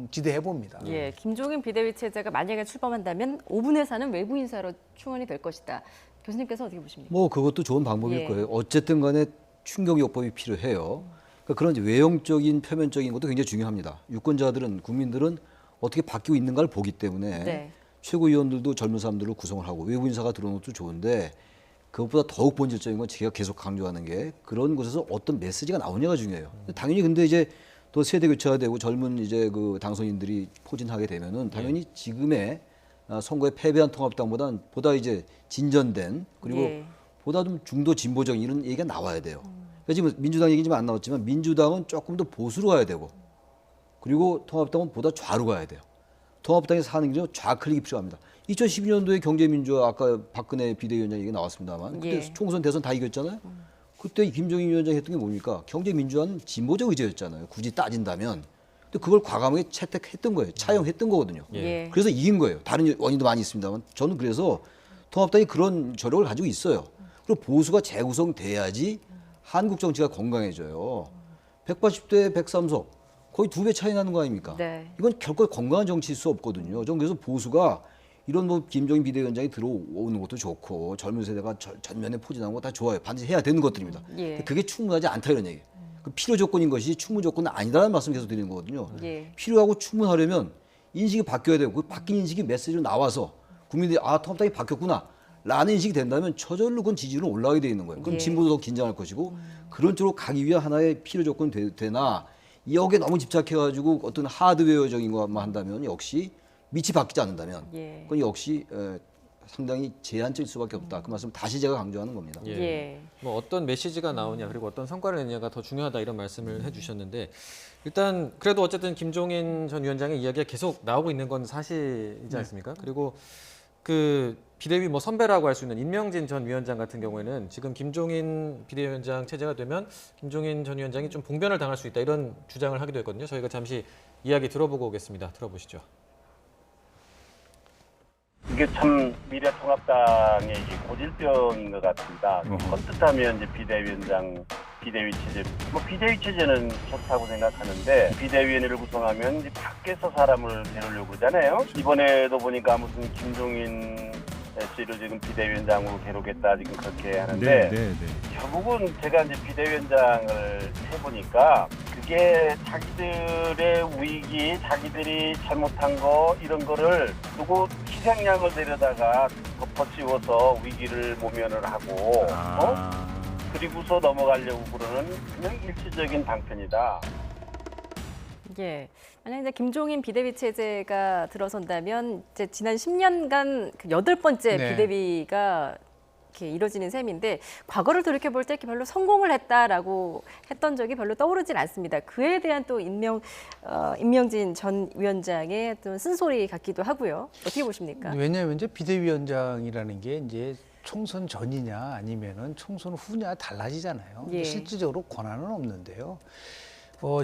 기대해 봅니다. 예, 김종인 비대위 체제가 만약에 출범한다면 5분의 4는 외부 인사로 충원이 될 것이다. 교수님께서 어떻게 보십니까? 뭐 그것도 좋은 방법일 예. 거예요. 어쨌든 간에 충격요법이 필요해요. 그러니까 그런 이제 외형적인 표면적인 것도 굉장히 중요합니다. 유권자들은, 국민들은 어떻게 바뀌고 있는가를 보기 때문에 네. 최고위원들도 젊은 사람들로 구성을 하고 외부 인사가 들어오는 것도 좋은데 그것보다 더욱 본질적인 건 제가 계속 강조하는 게 그런 곳에서 어떤 메시지가 나오냐가 중요해요. 당연히 근데 이제 또 세대 교체가 되고 젊은 이제 그 당선인들이 포진하게 되면은 당연히 지금의 선거에 패배한 통합당보다는 보다 이제 진전된 그리고 예. 보다 좀 중도 진보적인 이런 얘기가 나와야 돼요. 그러니까 지금 민주당 얘기 좀 안 나왔지만 민주당은 조금 더 보수로 가야 되고 그리고 통합당은 보다 좌로 가야 돼요. 통합당에서 사는 길은 좌클릭이 필요합니다. 2012년도에 경제민주화 아까 박근혜 비대위원장 얘기 나왔습니다만 그때 예. 총선 대선 다 이겼잖아요. 그때 김종인 위원장이 했던 게 뭡니까? 경제민주화는 진보적 의제였잖아요. 굳이 따진다면. 근데 그걸 과감하게 채택했던 거예요. 차용했던 거거든요. 예. 그래서 이긴 거예요. 다른 원인도 많이 있습니다만 저는 그래서 통합당이 그런 저력을 가지고 있어요. 그리고 보수가 재구성돼야지 한국 정치가 건강해져요. 180대 103석 거의 2배 차이 나는 거 아닙니까? 네. 이건 결코 건강한 정치일 수 없거든요. 저는 그래서 보수가 이런 뭐 김종인 비대위원장이 들어오는 것도 좋고 젊은 세대가 전면에 포진하는 거 다 좋아요. 반드시 해야 되는 것들입니다. 예. 그게 충분하지 않다 이런 얘기예요. 그 필요 조건인 것이 충분 조건은 아니다라는 말씀 계속 드리는 거거든요. 예. 필요하고 충분하려면 인식이 바뀌어야 되고 그 바뀐 인식이 메시지로 나와서 국민들이 통합당이 바뀌었구나 라는 인식이 된다면 저절로 그건 지지율은 올라가게 돼 있는 거예요. 그럼 예. 진보도 더 긴장할 것이고 그런 쪽으로 가기 위한 하나의 필요 조건이 되나 여기에 너무 집착해가지고 어떤 하드웨어적인 것만 한다면 역시 밑이 바뀌지 않는다면 예. 그건 역시 상당히 제한적일 수밖에 없다. 그 말씀 다시 제가 강조하는 겁니다. 예. 예. 뭐 어떤 메시지가 나오냐 그리고 어떤 성과를 내냐가 더 중요하다 이런 말씀을 해주셨는데 일단 그래도 어쨌든 김종인 전 위원장의 이야기가 계속 나오고 있는 건 사실이지 않습니까? 그리고 그 비대위 뭐 선배라고 할 수 있는 임명진 전 위원장 같은 경우에는 지금 김종인 비대위원장 체제가 되면 김종인 전 위원장이 좀 봉변을 당할 수 있다 이런 주장을 하기도 했거든요. 저희가 잠시 이야기 들어보고 오겠습니다. 들어보시죠. 이게 참 미래통합당의 이게 고질병인 것 같습니다. 언뜻하면 이제 비대위 체제, 뭐 비대위 체제는 좋다고 생각하는데 비대위원회를 구성하면 이제 밖에서 사람을 데려오려고 그러잖아요. 이번에도 보니까 무슨 김종인 씨를 지금 비대위원장으로 데려오겠다 지금 그렇게 하는데 결국은 제가 이제 비대위원장을 해보니까 그게 자기들의 위기, 자기들이 잘못한 거 이런 거를 누구 희생양을 데려다가 덮어씌워서 위기를 모면을 하고 그리고서 넘어가려고 그러는 그냥 일시적인 방편이다. 예. 만약 이제 김종인 비대위 체제가 들어선다면 이제 지난 10년간 그 8번째 네. 비대위가 이렇게 이뤄지는 셈인데 과거를 돌이켜 볼 때 이렇게 별로 성공을 했다라고 했던 적이 별로 떠오르진 않습니다. 그에 대한 또 임명진 전 위원장의 또 쓴소리 같기도 하고요. 어떻게 보십니까? 왜냐하면 이제 비대위원장이라는 게 이제 총선 전이냐 아니면은 총선 후냐 달라지잖아요. 예. 실질적으로 권한은 없는데요.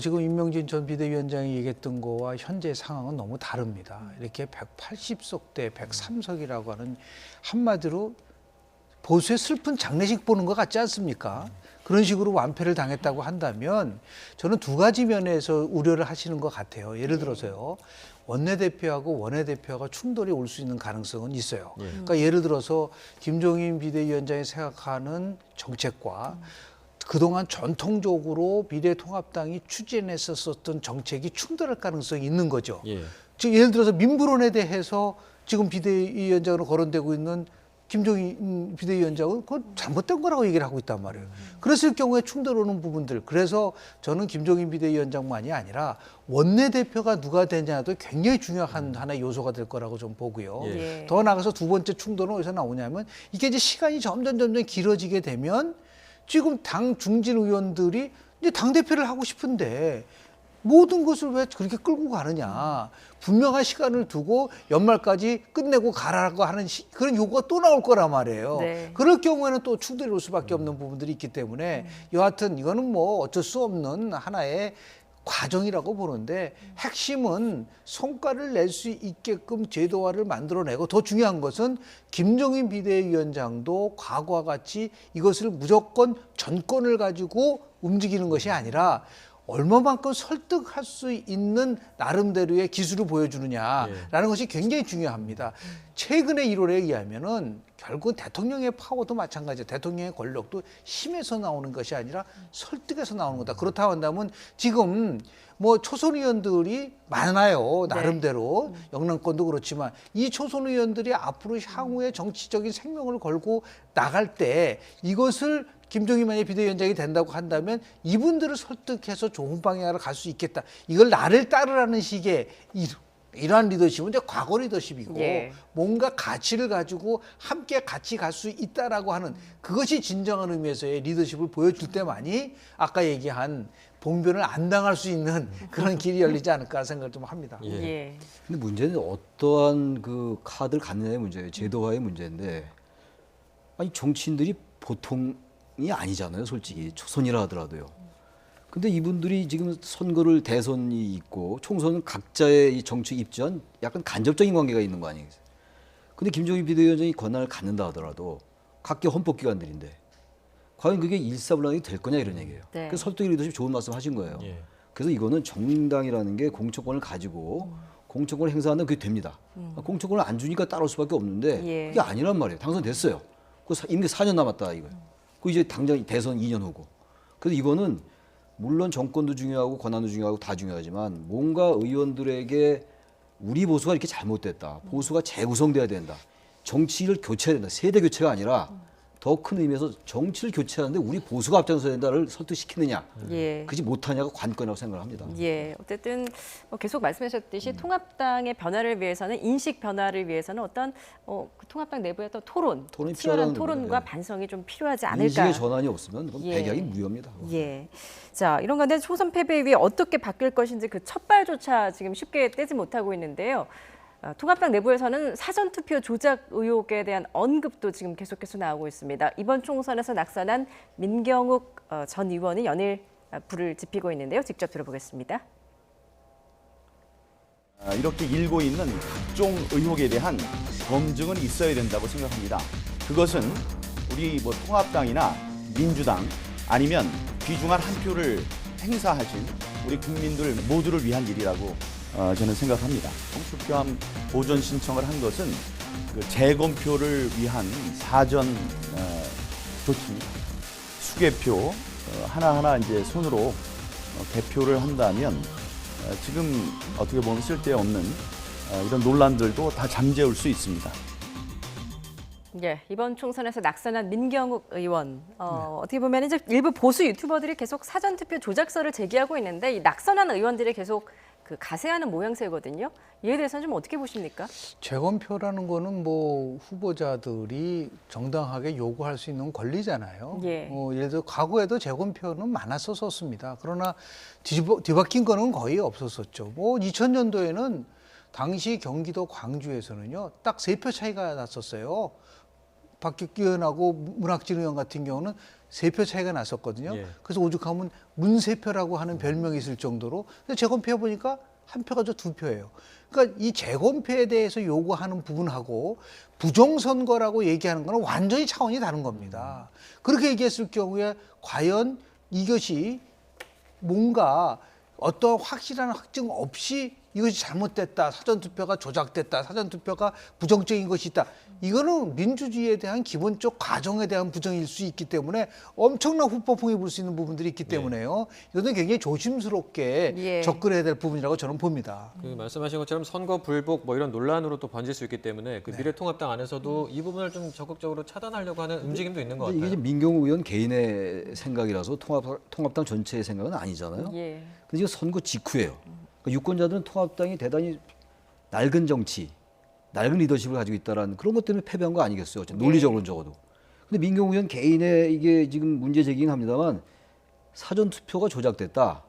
지금 임명진 전 비대위원장이 얘기했던 거와 현재 상황은 너무 다릅니다. 이렇게 180석 대 103석이라고 하는 한마디로 보수의 슬픈 장례식 보는 것 같지 않습니까? 그런 식으로 완패를 당했다고 한다면 저는 두 가지 면에서 우려를 하시는 것 같아요. 예를 들어서요. 원내대표하고 원내대표가 충돌이 올 수 있는 가능성은 있어요. 그러니까 예를 들어서 김종인 비대위원장이 생각하는 정책과 그동안 전통적으로 미래통합당이 추진했었던 정책이 충돌할 가능성이 있는 거죠. 즉 예를 들어서 민부론에 대해서 지금 비대위원장으로 거론되고 있는 김종인 비대위원장은 그건 잘못된 거라고 얘기를 하고 있단 말이에요. 그랬을 경우에 충돌 오는 부분들. 그래서 저는 김종인 비대위원장만이 아니라 원내대표가 누가 되냐도 굉장히 중요한 하나의 요소가 될 거라고 좀 보고요. 더 나아가서 두 번째 충돌은 어디서 나오냐면 이게 이제 시간이 점점 길어지게 되면 지금 당 중진 의원들이 이제 당대표를 하고 싶은데 모든 것을 왜 그렇게 끌고 가느냐. 분명한 시간을 두고 연말까지 끝내고 가라고 하는 그런 요구가 또 나올 거란 말이에요. 네. 그럴 경우에는 또 충돌이 올 수밖에 없는 부분들이 있기 때문에 여하튼 이거는 뭐 어쩔 수 없는 하나의 과정이라고 보는데 핵심은 성과를 낼 수 있게끔 제도화를 만들어내고 더 중요한 것은 김종인 비대위원장도 과거와 같이 이것을 무조건 전권을 가지고 움직이는 것이 아니라 얼마만큼 설득할 수 있는 나름대로의 기술을 보여주느냐라는 것이 굉장히 중요합니다. 최근의 1월에 의하면은 결국 대통령의 파워도 마찬가지예요. 대통령의 권력도 힘에서 나오는 것이 아니라 설득에서 나오는 거다. 그렇다고 한다면 지금 뭐 초선 의원들이 많아요. 나름대로 영남권도 그렇지만 이 초선 의원들이 앞으로 향후에 정치적인 생명을 걸고 나갈 때 이것을 김종인만이 비대위원장이 된다고 한다면 이분들을 설득해서 좋은 방향으로 갈 수 있겠다. 이걸 나를 따르라는 식의 이러한 리더십은 이제 과거 리더십이고 뭔가 가치를 가지고 함께 같이 갈 수 있다라고 하는 그것이 진정한 의미에서의 리더십을 보여줄 때만이 아까 얘기한 봉변을 안 당할 수 있는 그런 길이 열리지 않을까 생각을 좀 합니다. 근데 문제는 어떠한 그 카드를 갖느냐의 문제예요. 제도화의 문제인데 아니 정치인들이 보통이 아니잖아요. 솔직히 초선이라 하더라도요. 근데 이분들이 지금 선거를 대선이 있고 총선은 각자의 이 정치 입장 약간 간접적인 관계가 있는 거 아니겠어요? 근데 김종인 비대위원장이 권한을 갖는다 하더라도 각계 헌법기관들인데 과연 그게 일사불란하게 될 거냐 이런 얘기예요. 그래서 설득의 리더십 좋은 말씀 하신 거예요. 그래서 이거는 정당이라는 게 공천권을 가지고 공천권을 행사하는 그게 됩니다. 공천권을 안 주니까 따를 수밖에 없는데 그게 아니란 말이에요. 당선됐어요. 그 임기 4년 남았다 이거예요. 그 이제 당장 대선 2년 후고. 그래서 이거는 물론 정권도 중요하고 권한도 중요하고 다 중요하지만 뭔가 의원들에게 우리 보수가 이렇게 잘못됐다. 보수가 재구성돼야 된다. 정치를 교체해야 된다. 세대 교체가 아니라 더 큰 의미에서 정치를 교체하는데 우리 보수가 앞장서야 된다를 설득시키느냐. 그지 못하냐가 관건이라고 생각을 합니다. 어쨌든 계속 말씀하셨듯이 통합당의 변화를 위해서는 인식 변화를 위해서는 어떤 그 통합당 내부의 또 토론이 치열한 토론과 반성이 좀 필요하지 않을까. 인식의 전환이 없으면 백약이 무효입니다. 자, 이런 가운데 초선 패배 이후에 어떻게 바뀔 것인지 그 첫발조차 지금 쉽게 떼지 못하고 있는데요. 통합당 내부에서는 사전투표 조작 의혹에 대한 언급도 지금 계속해서 나오고 있습니다. 이번 총선에서 낙선한 민경욱 전 의원이 연일 불을 지피고 있는데요. 직접 들어보겠습니다. 이렇게 일고 있는 각종 의혹에 대한 검증은 있어야 된다고 생각합니다. 그것은 우리 통합당이나 민주당 아니면 귀중한 한 표를 행사하신 우리 국민들 모두를 위한 일이라고 저는 생각합니다. 투표함 보존 신청을 한 것은 그 재검표를 위한 사전 조치, 수개표 하나하나 이제 손으로 개표를 한다면 지금 어떻게 보면 쓸데없는 이런 논란들도 다 잠재울 수 있습니다. 예, 이번 총선에서 낙선한 민경욱 의원 어떻게 보면 이제 일부 보수 유튜버들이 계속 사전투표 조작설을 제기하고 있는데 이 낙선한 의원들이 계속 그 가세하는 모양새거든요. 이에 대해서는 좀 어떻게 보십니까? 재검표라는 거는 뭐 후보자들이 정당하게 요구할 수 있는 권리잖아요. 예. 예를 들어 과거에도 재검표는 많았었습니다. 그러나 뒤바뀐 거는 거의 없었었죠. 뭐 2000년도에는 당시 경기도 광주에서는요, 딱 3표 차이가 났었어요. 박규기 의원하고 문학진 의원 같은 경우는 3표 차이가 났었거든요. 예. 그래서 오죽하면 문세표라고 하는 별명이 있을 정도로. 근데 재검표해 보니까 한 표가 저 2표예요. 그러니까 이 재검표에 대해서 요구하는 부분하고 부정선거라고 얘기하는 거는 완전히 차원이 다른 겁니다. 그렇게 얘기했을 경우에 과연 이것이 뭔가 어떤 확실한 확증 없이 이것이 잘못됐다, 사전투표가 조작됐다, 사전투표가 부정적인 것이 있다. 이거는 민주주의에 대한 기본적 과정에 대한 부정일 수 있기 때문에 엄청난 후폭풍이 불 수 있는 부분들이 있기 때문에요. 이것은 굉장히 조심스럽게 접근해야 될 부분이라고 저는 봅니다. 그 말씀하신 것처럼 선거 불복 뭐 이런 논란으로 또 번질 수 있기 때문에 그 네. 미래통합당 안에서도 이 부분을 좀 적극적으로 차단하려고 하는 움직임도 있는 것 같아요. 이게 민경욱 의원 개인의 생각이라서 통합당 전체의 생각은 아니잖아요. 예. 근데 이거 선거 직후예요. 그러니까 유권자들은 통합당이 대단히 낡은 정치, 낡은 리더십을 가지고 있다라는 그런 것 때문에 패배한 거 아니겠어요? 논리적으로는 적어도. 근데 민경욱 의원 개인의 이게 지금 문제 제기긴 합니다만 사전 투표가 조작됐다.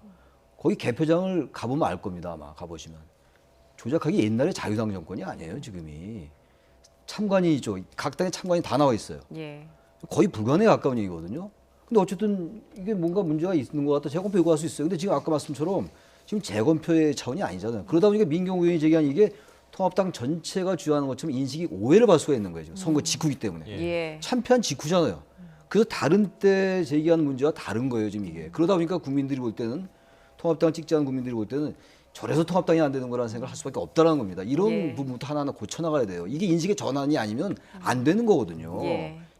거기 개표장을 가보면 알 겁니다. 아마 가보시면. 조작하기 옛날에 자유당 정권이 아니에요. 지금이. 참관이 있죠. 각 당의 참관이 다 나와 있어요. 예. 거의 불가능에 가까운 얘기거든요. 근데 어쨌든 이게 뭔가 문제가 있는 것 같다. 재검표 요구할 수 있어요. 근데 지금 아까 말씀처럼 지금 재검표의 차원이 아니잖아요. 그러다 보니까 민경욱 의원이 제기한 이게 통합당 전체가 주요하는 것처럼 인식이 오해를 받을 수가 있는 거예요. 지금 선거 직후이기 때문에. 예. 참패한 직후잖아요. 그래서 다른 때 제기하는 문제와 다른 거예요. 지금 이게. 그러다 보니까 국민들이 볼 때는 통합당을 찍지 않은 국민들이 볼 때는 저래서 통합당이 안 되는 거라는 생각을 할 수밖에 없다는 겁니다. 이런 부분부터 하나하나 고쳐나가야 돼요. 이게 인식의 전환이 아니면 안 되는 거거든요.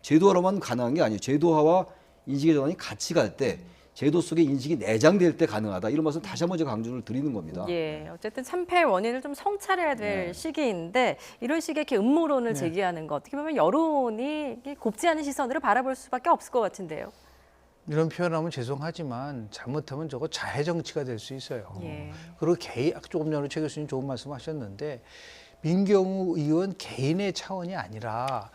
제도화로만 가능한 게 아니에요. 제도화와 인식의 전환이 같이 갈 때 제도 속에 인식이 내장될 때 가능하다. 이런 말씀 다시 한번 제가 강조를 드리는 겁니다. 예, 어쨌든 참패의 원인을 좀 성찰해야 될 시기인데 이런 식의 이렇게 음모론을 제기하는 거 어떻게 보면 여론이 곱지 않은 시선으로 바라볼 수밖에 없을 것 같은데요. 이런 표현하면 죄송하지만 잘못하면 저거 자해 정치가 될 수 있어요. 그리고 조금 전에 최 교수님 좋은 말씀하셨는데 민경욱 의원 개인의 차원이 아니라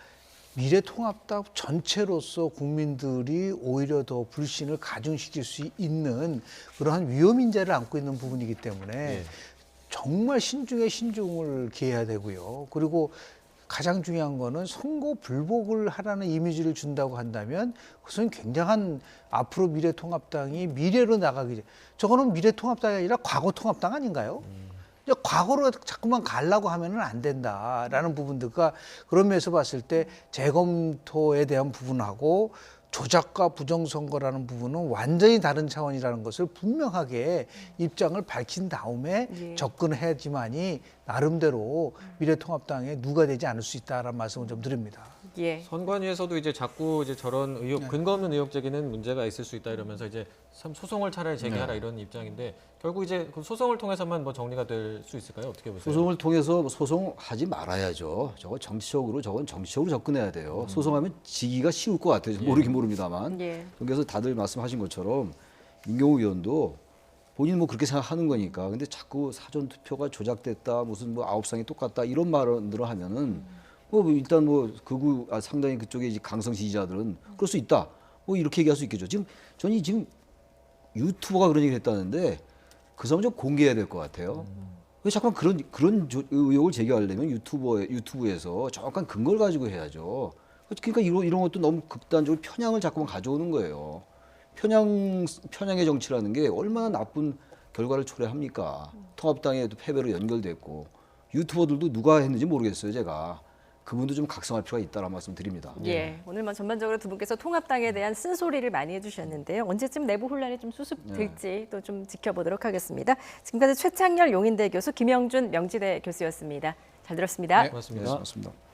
미래통합당 전체로서 국민들이 오히려 더 불신을 가중시킬 수 있는 그러한 위험 인자를 안고 있는 부분이기 때문에 정말 신중에 신중을 기해야 되고요. 그리고 가장 중요한 거는 선거 불복을 하라는 이미지를 준다고 한다면 그것은 굉장한 앞으로 미래통합당이 미래로 나가기 저거는 미래통합당이 아니라 과거통합당 아닌가요? 과거로 자꾸만 가려고 하면은 안 된다라는 부분들과 그런 면에서 봤을 때 재검토에 대한 부분하고 조작과 부정선거라는 부분은 완전히 다른 차원이라는 것을 분명하게 입장을 밝힌 다음에 접근을 해야지만이 나름대로 미래통합당에 누가 되지 않을 수 있다라는 말씀을 좀 드립니다. 선관위에서도 이제 자꾸 이제 저런 의혹, 근거 없는 의혹 제기는 문제가 있을 수 있다 이러면서 이제 소송을 차라리 제기하라 이런 입장인데 결국 이제 그 소송을 통해서만 뭐 정리가 될 수 있을까요? 어떻게 보세요? 소송을 통해서 소송하지 말아야죠. 저건 정치적으로 접근해야 돼요. 소송하면 지기가 쉬울 것 같아요. 모르긴 모릅니다만. 그래서 다들 말씀하신 것처럼 민경욱 의원도 본인 뭐 그렇게 생각하는 거니까. 근데 자꾸 사전 투표가 조작됐다, 무슨 뭐 9상이 똑같다 이런 말을 하면은 뭐 일단 뭐 상당히 그쪽에 이제 강성 지지자들은 그럴 수 있다. 뭐 이렇게 얘기할 수 있겠죠. 저는 지금 유튜버가 그런 얘기를 했다는데 그 사람 좀 공개해야 될 것 같아요. 왜 자꾸 그런 의혹을 제기하려면 유튜브에서 정확한 근거를 가지고 해야죠. 그러니까 이런 것도 너무 극단적으로 편향을 자꾸만 가져오는 거예요. 편향의 정치라는 게 얼마나 나쁜 결과를 초래합니까? 통합당의 또 패배로 연결됐고 유튜버들도 누가 했는지 모르겠어요. 제가 그분도 좀 각성할 필요가 있다는 말씀 드립니다. 예, 오늘 전반적으로 두 분께서 통합당에 대한 쓴소리를 많이 해주셨는데요. 언제쯤 내부 혼란이 좀 수습될지 또 좀 지켜보도록 하겠습니다. 지금까지 최창렬 용인대 교수, 김영준 명지대 교수였습니다. 잘 들었습니다. 고맙습니다. 네, 고맙습니다.